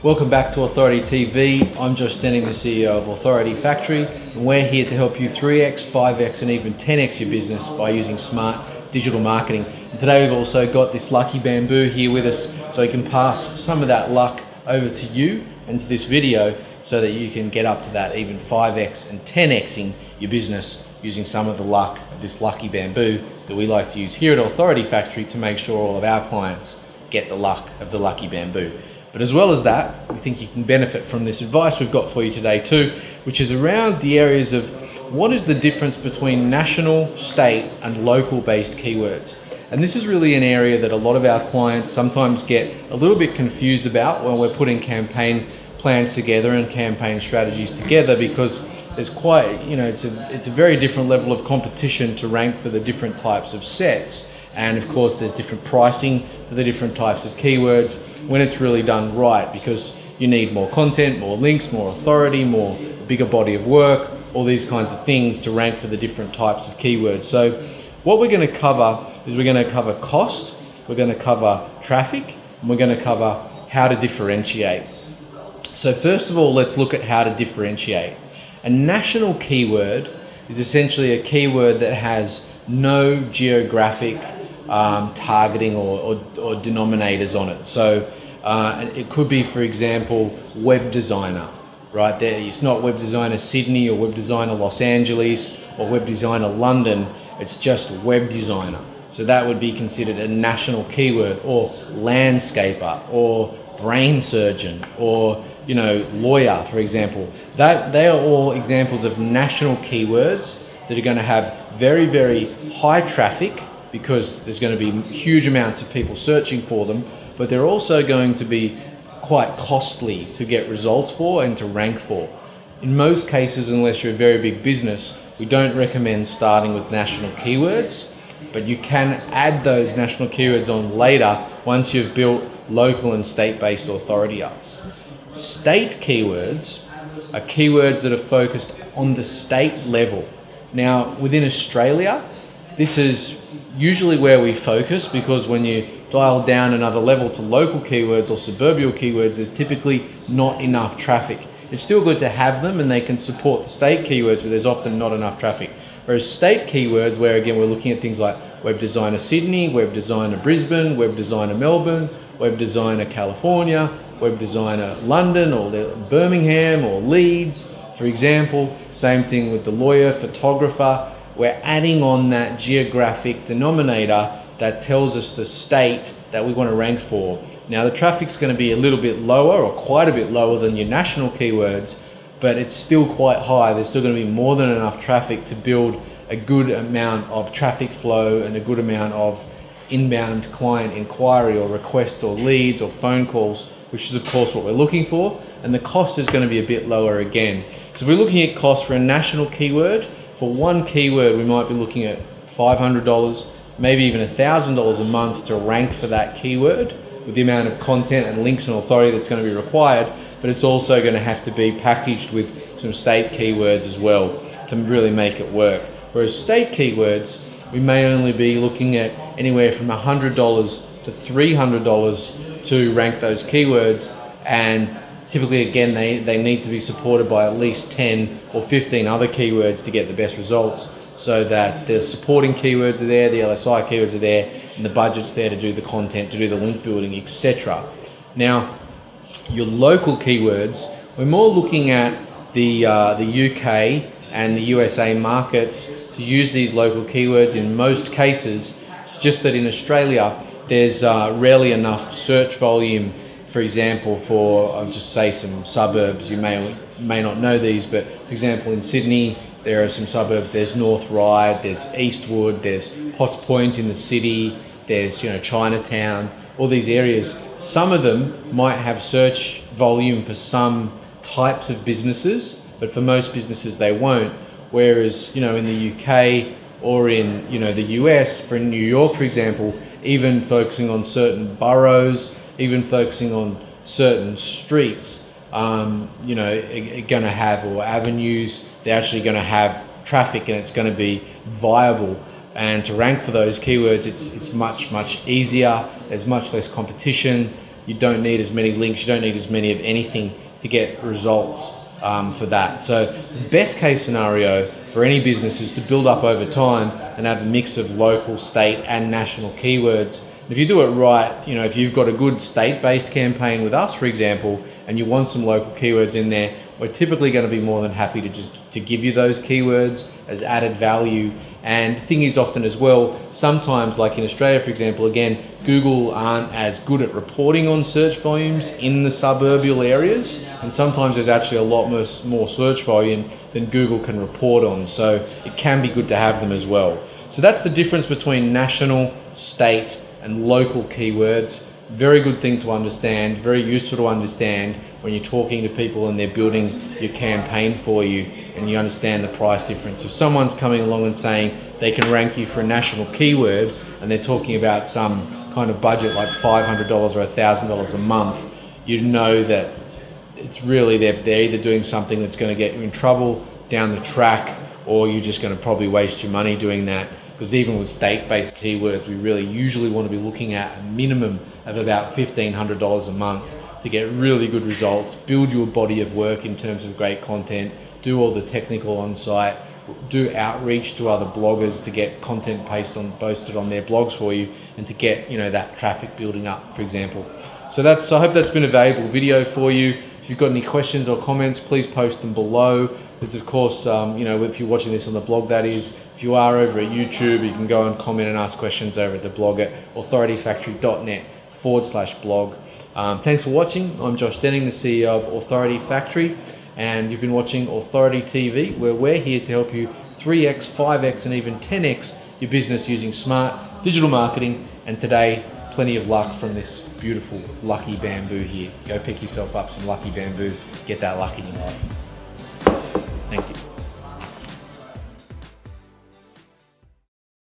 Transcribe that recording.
Welcome back to Authority TV. I'm Josh Denning, the CEO of Authority Factory, and we're here to help you 3x, 5x, and even 10x your business by using smart digital marketing. And today we've also got this lucky bamboo here with us, so we can pass some of that luck over to you and to this video so that you can get up to that even 5x and 10xing your business using some of the luck of this lucky bamboo that we like to use here at Authority Factory to make sure all of our clients get the luck of the lucky bamboo. But as well as that, we think you can benefit from this advice we've got for you today too, which is around the areas of what is the difference between national, state, and local based keywords. And this is really an area that a lot of our clients sometimes get a little bit confused about when we're putting campaign plans together and campaign strategies together, because there's quite, it's a very different level of competition to rank for the different types of sets. And of course, there's different pricing for the different types of keywords when it's really done right, because you need more content, more links, more authority, more bigger body of work, all these kinds of things to rank for the different types of keywords. So what we're going to cover is we're going to cover cost, we're going to cover traffic, and we're going to cover how to differentiate. So first of all, let's look at how to differentiate. A national keyword is essentially a keyword that has no geographic targeting or denominators on it. So it could be, for example, web designer, right? There, it's not web designer Sydney or web designer Los Angeles or web designer London. It's just web designer. So that would be considered a national keyword, or landscaper, or brain surgeon, or lawyer, for example. They are all examples of national keywords that are going to have very, very high traffic, because there's going to be huge amounts of people searching for them, but they're also going to be quite costly to get results for and to rank for. In most cases, unless you're a very big business, we don't recommend starting with national keywords, but you can add those national keywords on later once you've built local and state-based authority up. State keywords are keywords that are focused on the state level. Now, within Australia, this is usually where we focus, because when you dial down another level to local keywords or suburban keywords, there's typically not enough traffic. It's still good to have them and they can support the state keywords, but there's often not enough traffic. Whereas state keywords, where again we're looking at things like web designer Sydney, web designer Brisbane, web designer Melbourne, web designer California, web designer London or Birmingham or Leeds, for example. Same thing with the lawyer, photographer. We're adding on that geographic denominator that tells us the state that we want to rank for. Now, the traffic's going to be a little bit lower, or quite a bit lower than your national keywords, but it's still quite high. There's still going to be more than enough traffic to build a good amount of traffic flow and a good amount of inbound client inquiry or requests or leads or phone calls, which is of course what we're looking for. And the cost is going to be a bit lower again. So if we're looking at cost for a national keyword, for one keyword, we might be looking at $500, maybe even $1,000 a month to rank for that keyword, with the amount of content and links and authority that's going to be required. But it's also going to have to be packaged with some state keywords as well to really make it work. Whereas state keywords, we may only be looking at anywhere from $100 to $300 to rank those keywords, and typically, again, they need to be supported by at least 10 or 15 other keywords to get the best results, so that the supporting keywords are there, the LSI keywords are there, and the budget's there to do the content, to do the link building, etc. Now, your local keywords, we're more looking at the UK and the USA markets to use these local keywords in most cases. It's just that in Australia, there's rarely enough search volume. For example, for I'll just say some suburbs, you may not know these, but for example in Sydney there are some suburbs. There's North Ryde, there's Eastwood, there's Potts Point in the city, there's Chinatown, all these areas. Some of them might have search volume for some types of businesses, but for most businesses they won't. Whereas in the UK or in the US, for New York for example, even focusing on certain boroughs, even focusing on certain streets, are going to have, or avenues, they're actually going to have traffic, and it's going to be viable. And to rank for those keywords, it's much easier. There's much less competition, you don't need as many links, you don't need as many of anything to get results for that. So the best case scenario for any business is to build up over time and have a mix of local, state and national keywords. If you do it right, if you've got a good state-based campaign with us, for example, and you want some local keywords in there, we're typically going to be more than happy to give you those keywords as added value. And the thing is, often as well, sometimes, like in Australia, for example, again, Google aren't as good at reporting on search volumes in the suburbial areas, and sometimes there's actually a lot more search volume than Google can report on, so it can be good to have them as well. So that's the difference between national, state and local keywords. Very good thing to understand, very useful to understand when you're talking to people and they're building your campaign for you and you understand the price difference. If someone's coming along and saying they can rank you for a national keyword and they're talking about some kind of budget like $500 or $1,000 a month, you know that it's really they're either doing something that's going to get you in trouble down the track, or you're just going to probably waste your money doing that. Because even with state-based keywords, we really usually want to be looking at a minimum of about $1,500 a month to get really good results, build your body of work in terms of great content, do all the technical on site, do outreach to other bloggers to get content posted on their blogs for you, and to get that traffic building up, for example. So I hope that's been a valuable video for you. If you've got any questions or comments, please post them below. There's of course, if you're watching this on the blog, that is. If you are over at YouTube, you can go and comment and ask questions over at the blog at authorityfactory.net/blog. Thanks for watching. I'm Josh Denning, the CEO of Authority Factory, and you've been watching Authority TV, where we're here to help you 3x, 5x, and even 10x your business using smart digital marketing. And today, plenty of luck from this beautiful lucky bamboo here. Go pick yourself up some lucky bamboo, get that luck in your life.